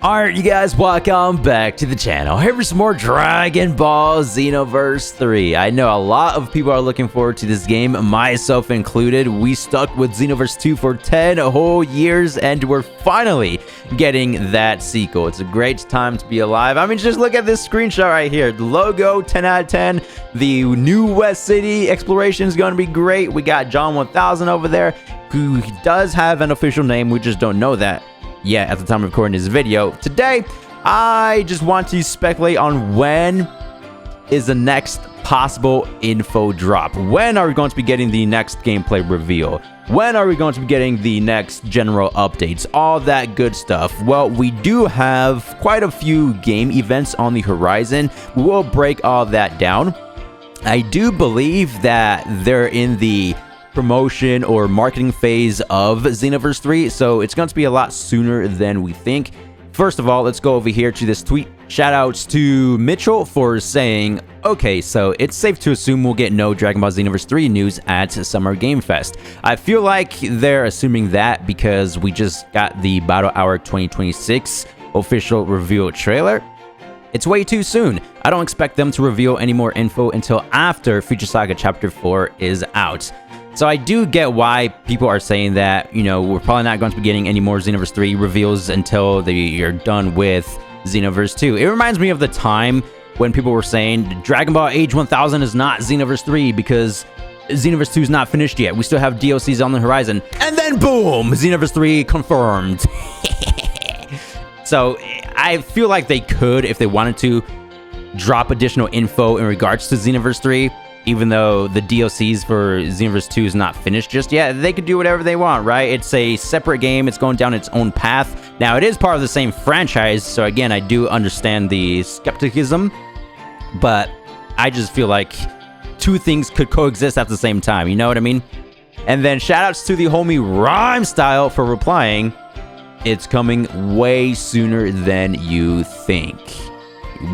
Alright, you guys, welcome back to the channel. Here for some more Dragon Ball Xenoverse 3. I know a lot of people are looking forward to this game, myself included. We stuck with Xenoverse 2 for 10 whole years, and we're finally getting that sequel. It's a great time to be alive. I mean, just look at this screenshot right here. The logo, 10 out of 10. The new West City exploration is going to be great. We got John 1000 over there, who does have an official name. We just don't know that yet at the time of recording this video. Today, I just want to speculate on when is the next possible info drop. When are we going to be getting the next gameplay reveal? When are we going to be getting the next general updates? All that good stuff. Well, we do have quite a few game events on the horizon. We will break all that down. I do believe that they're in the promotion or marketing phase of Xenoverse 3, so it's going to be a lot sooner than we think. First of all, let's go over here to this tweet. Shoutouts to Mitchell for saying, okay, so it's safe to assume we'll get no Dragon Ball Xenoverse 3 news at Summer Game Fest. I feel like they're assuming that because we just got the Battle Hour 2026 official reveal trailer. It's way too soon. I don't expect them to reveal any more info until after Future Saga Chapter 4 is out. So I do get why people are saying that, you know, we're probably not going to be getting any more Xenoverse 3 reveals until you're done with Xenoverse 2. It reminds me of the time when people were saying Dragon Ball Age 1000 is not Xenoverse 3 because Xenoverse 2 is not finished yet. We still have DLCs on the horizon. And then boom, Xenoverse 3 confirmed. So I feel like they could, if they wanted to, drop additional info in regards to Xenoverse 3. Even though the DLCs for Xenoverse 2 is not finished just yet, they could do whatever they want, right? It's a separate game. It's going down its own path. Now, it is part of the same franchise, so again, I do understand the skepticism, but I just feel like two things could coexist at the same time, you know what I mean? And then shoutouts to the homie Rhyme Style for replying, it's coming way sooner than you think.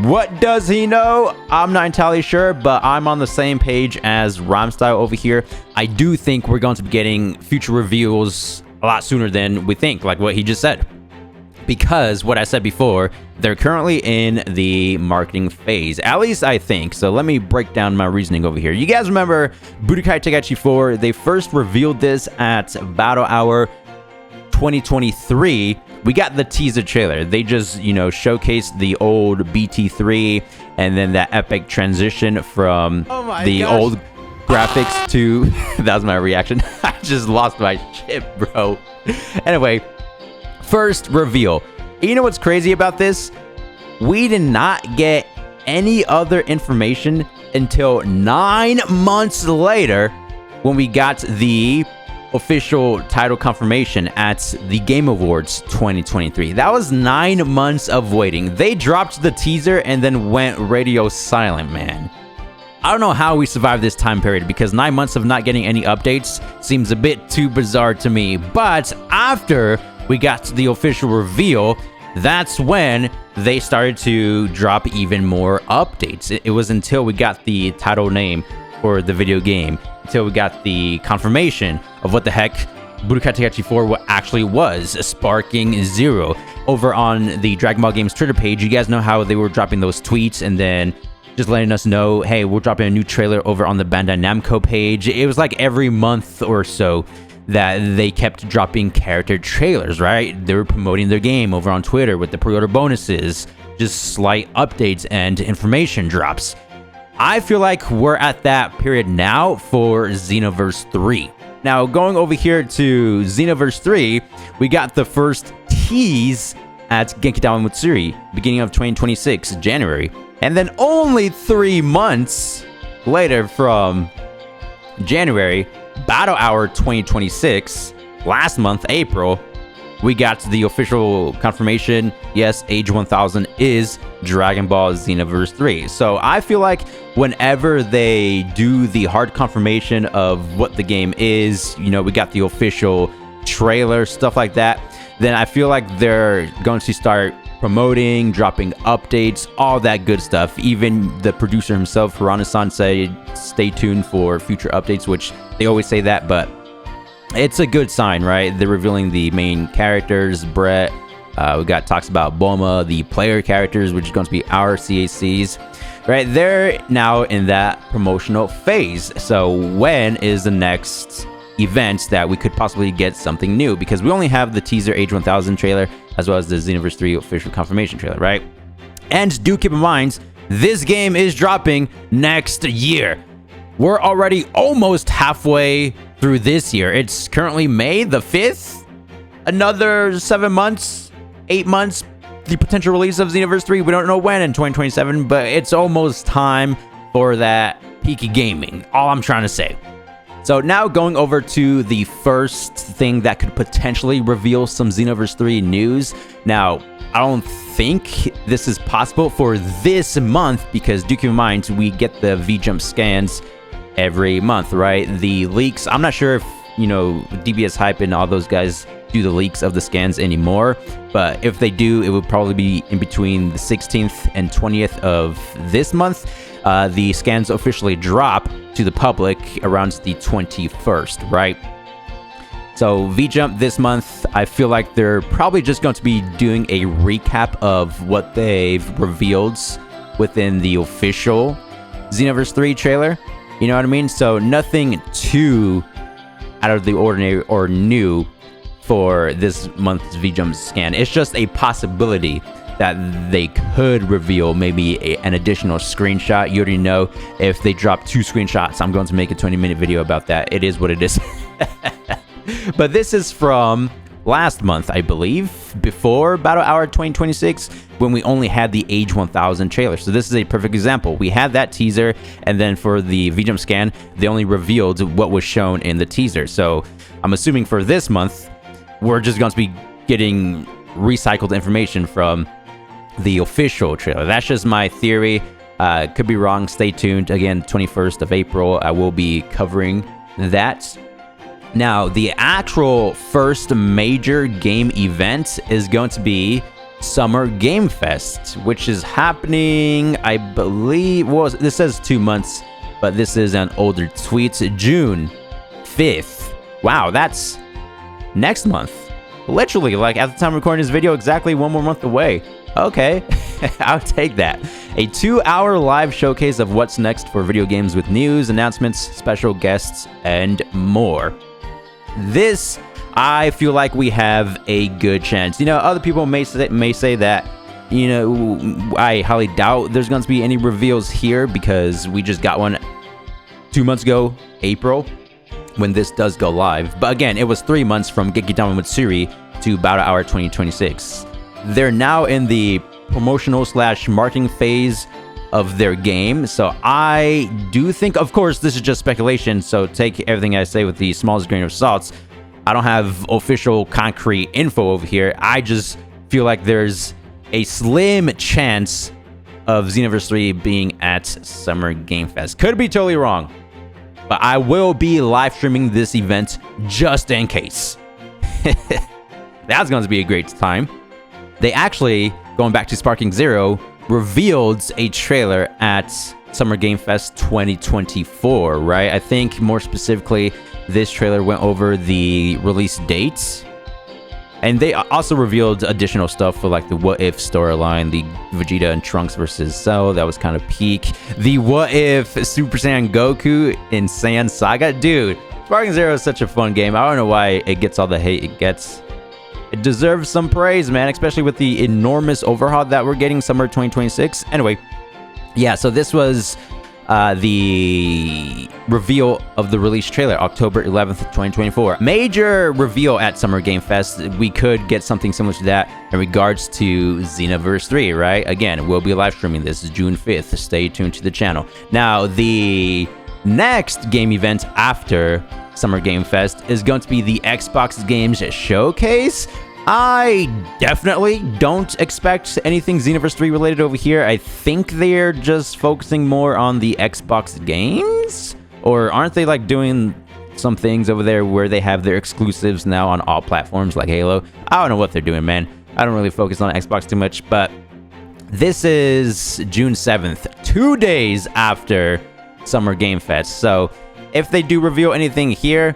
What does he know? I'm not entirely sure, but I'm on the same page as Rhymestyle over here. I do think we're going to be getting future reveals a lot sooner than we think, like what he just said. Because what I said before, they're currently in the marketing phase. At least I think. So let me break down my reasoning over here. You guys remember Budokai Tenkaichi 4? They first revealed this at Battle Hour 2023. We got the teaser trailer. They just, you know, showcased the old BT3 and then that epic transition from old graphics to... That was my reaction. I just lost my shit, bro. Anyway, first reveal. You know what's crazy about this? We did not get any other information until 9 months later when we got the official title confirmation at the Game Awards 2023. That was 9 months of waiting. They dropped the teaser and then went radio silent, man. I don't know how we survived this time period because 9 months of not getting any updates seems a bit too bizarre to me. But after we got to the official reveal, that's when they started to drop even more updates. It was until we got the title name for the video game, until we got the confirmation of what the heck Budokai Tenkaichi 4 actually was, Sparking Zero. Over on the Dragon Ball Games Twitter page, you guys know how they were dropping those tweets and then just letting us know, hey, we're dropping a new trailer over on the Bandai Namco page. It was like every month or so that they kept dropping character trailers, right? They were promoting their game over on Twitter with the pre-order bonuses, just slight updates and information drops. I feel like we're at that period now for Xenoverse 3. Now, going over here to Xenoverse 3, we got the first tease at Genkidawa Matsuri, beginning of 2026, January. And then only 3 months later from January, Battle Hour 2026, last month, April, we got the official confirmation, yes, Age 1000 is Dragon Ball Xenoverse 3. So I feel like whenever they do the hard confirmation of what the game is, you know, we got the official trailer, stuff like that, then I feel like they're going to start promoting, dropping updates, all that good stuff. Even the producer himself, Hirano-san, said stay tuned for future updates, which they always say that, but it's a good sign, right? They're revealing the main characters, Brett, We got talks about Bulma, the player characters, which is going to be our CACs. Right, they're now in that promotional phase. So when is the next event that we could possibly get something new? Because we only have the teaser Age 1000 trailer as well as the Xenoverse 3 official confirmation trailer, right? And do keep in mind, this game is dropping next year. We're already almost halfway through this year. It's currently May the 5th. Another 7 months, 8 months, the potential release of Xenoverse 3. We don't know when in 2027, but it's almost time for that peaky gaming. All I'm trying to say. So now going over to the first thing that could potentially reveal some Xenoverse 3 news. Now, I don't think this is possible for this month because do keep in mind, we get the V-Jump scans every month, right? The leaks, I'm not sure if, you know, DBS Hype and all those guys do the leaks of the scans anymore, but if they do, it would probably be in between the 16th and 20th of this month. The scans officially drop to the public around the 21st, right? So V-Jump this month, I feel like they're probably just going to be doing a recap of what they've revealed within the official Xenoverse 3 trailer. You know what I mean? So nothing too out of the ordinary or new for this month's V-Jump scan. It's just a possibility that they could reveal maybe an additional screenshot. You already know if they drop 2 screenshots, I'm going to make a 20-minute video about that. It is what it is. But this is from last month, I believe, before Battle Hour 2026, when we only had the Age 1000 trailer. So this is a perfect example. We had that teaser, and then for the V-Jump scan, they only revealed what was shown in the teaser. So I'm assuming for this month, we're just going to be getting recycled information from the official trailer. That's just my theory. Could be wrong. Stay tuned. Again, 21st of April, I will be covering that. Now, the actual first major game event is going to be Summer Game Fest, which is happening, I believe, well, this says 2 months, but this is an older tweet, June 5th. Wow, that's next month. Literally, like at the time of recording this video, exactly 1 more month away. Okay, I'll take that. A 2-hour live showcase of what's next for video games with news, announcements, special guests, and more. This, I feel like we have a good chance. You know, other people may say that, you know, I highly doubt there's going to be any reveals here because we just got one 2 months ago, April, when this does go live. But again, it was 3 months from Gekidama Matsuri to Battle Hour 2026. They're now in the promotional / marketing phase of their game. So I do think, of course, this is just speculation, so take everything I say with the smallest grain of salt. I don't have official concrete info over here. I just feel like there's a slim chance of Xenoverse 3 being at Summer Game Fest. Could be totally wrong, but I will be live streaming this event just in case. That's going to be a great time. They actually, going back to Sparking Zero, revealed a trailer at Summer Game Fest 2024, right? I think more specifically, this trailer went over the release dates. And they also revealed additional stuff for like the What If storyline, the Vegeta and Trunks versus Cell. That was kind of peak. The What If Super Saiyan Goku in Saiyan Saga. Dude, Sparking Zero is such a fun game. I don't know why it gets all the hate it gets. It deserves some praise, man, especially with the enormous overhaul that we're getting summer 2026. Anyway, yeah, so this was the reveal of the release trailer, October 11th, 2024. Major reveal at Summer Game Fest. We could get something similar to that in regards to Xenoverse 3, right? Again, we'll be live streaming this June 5th. Stay tuned to the channel. Now, the next game event after Summer Game Fest is going to be the Xbox Games Showcase. I definitely don't expect anything Xenoverse 3 related over here. I think they're just focusing more on the Xbox games? Or aren't they like doing some things over there where they have their exclusives now on all platforms like Halo? I don't know what they're doing, man. I don't really focus on Xbox too much, but this is June 7th, 2 days after Summer Game Fest. So if they do reveal anything here,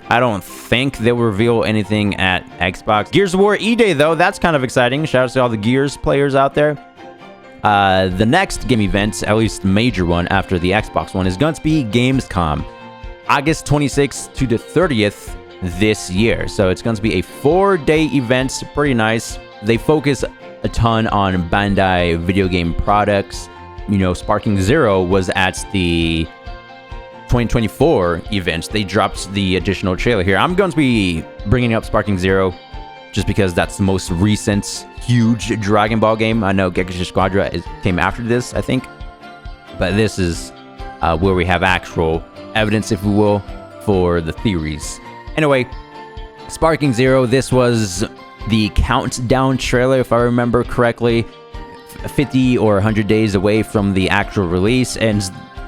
I don't think they'll reveal anything at Xbox. Gears of War E-Day, though, that's kind of exciting. Shout out to all the Gears players out there. The next game event, at least major one after the Xbox one, is going to be Gamescom, August 26th to the 30th this year. So it's going to be a 4-day event. Pretty nice. They focus a ton on Bandai video game products. You know, Sparking Zero was at the 2024 event. They dropped the additional trailer here. I'm going to be bringing up Sparking Zero just because that's the most recent huge Dragon Ball game. I know Gekishin Squadra came after this, I think, but this is where we have actual evidence, if we will, for the theories. Anyway, Sparking Zero, this was the countdown trailer, if I remember correctly, 50 or 100 days away from the actual release, and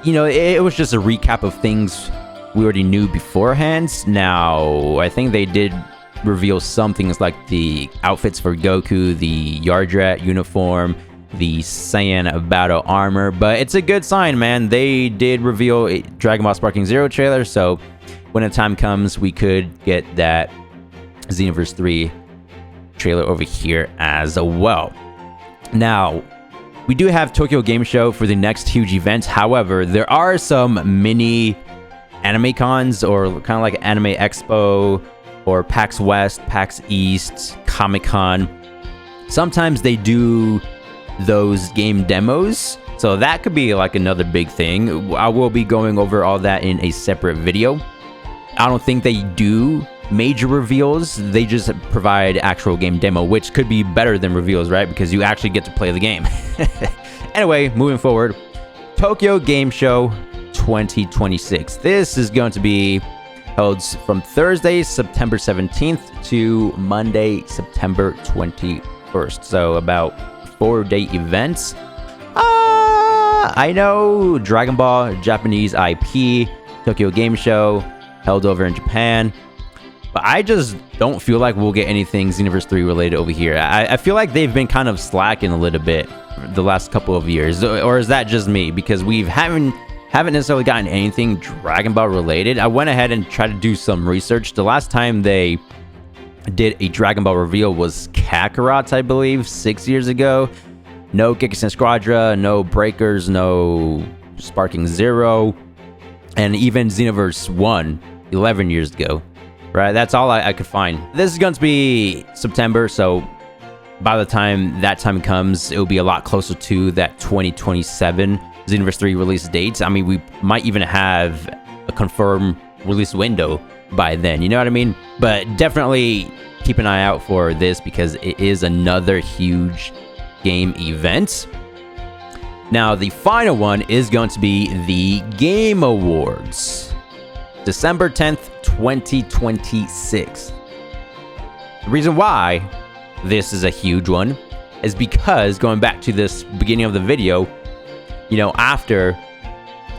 you know, it was just a recap of things we already knew beforehand. Now, I think they did reveal some things like the outfits for Goku, the Yardrat uniform, the Saiyan battle armor, but it's a good sign, man. They did reveal a Dragon Ball Sparking Zero trailer, so when the time comes, we could get that Xenoverse 3 trailer over here as well. Now, we do have Tokyo Game Show for the next huge event. However, there are some mini anime cons, or kind of like Anime Expo or PAX West, PAX East, Comic-Con. Sometimes they do those game demos, so that could be like another big thing. I will be going over all that in a separate video. I don't think they do major reveals. They just provide actual game demo, which could be better than reveals, right? Because you actually get to play the game. Anyway, moving forward, Tokyo Game Show 2026. This is going to be held from Thursday, September 17th to Monday, September 21st. So about 4-day events. I know Dragon Ball, Japanese IP, Tokyo Game Show, held over in Japan. But I just don't feel like we'll get anything Xenoverse 3 related over here. I feel like they've been kind of slacking a little bit the last couple of years. Or is that just me? Because we haven't necessarily gotten anything Dragon Ball related. I went ahead and tried to do some research. The last time they did a Dragon Ball reveal was Kakarot, I believe, 6 years ago. No Gekishin Squadra, no Breakers, no Sparking Zero, and even Xenoverse 1, 11 years ago. Right, that's all I could find. This is going to be September, so by the time that time comes, it will be a lot closer to that 2027 Xenoverse 3 release date. I mean, we might even have a confirmed release window by then, you know what I mean? But definitely keep an eye out for this because it is another huge game event. Now, the final one is going to be the Game Awards. December 10th, 2026. The reason why this is a huge one is because, going back to this beginning of the video, you know, after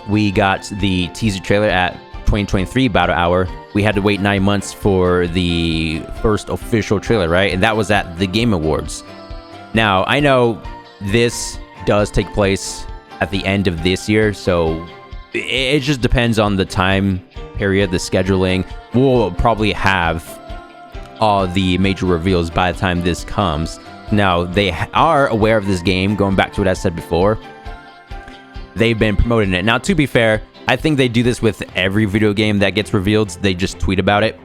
we got the teaser trailer at 2023 Battle Hour, we had to wait 9 months for the first official trailer, right? And that was at the Game Awards. Now, I know this does take place at the end of this year, so it just depends on the time period, the scheduling. We'll probably have all the major reveals by the time this comes. Now, they are aware of this game, going back to what I said before. They've been promoting it. Now, to be fair, I think they do this with every video game that gets revealed. They just tweet about it.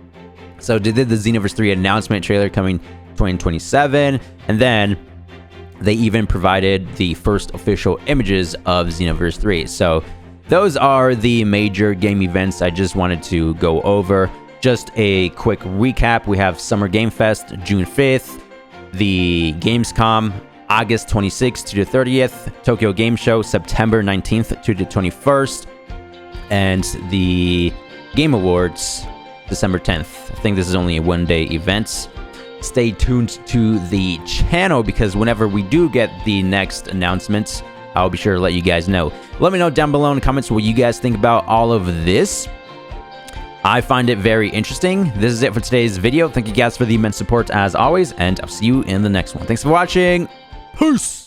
So they did the Xenoverse 3 announcement trailer coming 2027, and then they even provided the first official images of Xenoverse 3. So those are the major game events I just wanted to go over. Just a quick recap. We have Summer Game Fest, June 5th. The Gamescom, August 26th to the 30th. Tokyo Game Show, September 19th to the 21st. And the Game Awards, December 10th. I think this is only a one-day event. Stay tuned to the channel because whenever we do get the next announcements, I'll be sure to let you guys know. Let me know down below in the comments what you guys think about all of this. I find it very interesting. This is it for today's video. Thank you guys for the immense support as always, and I'll see you in the next one. Thanks for watching. Peace!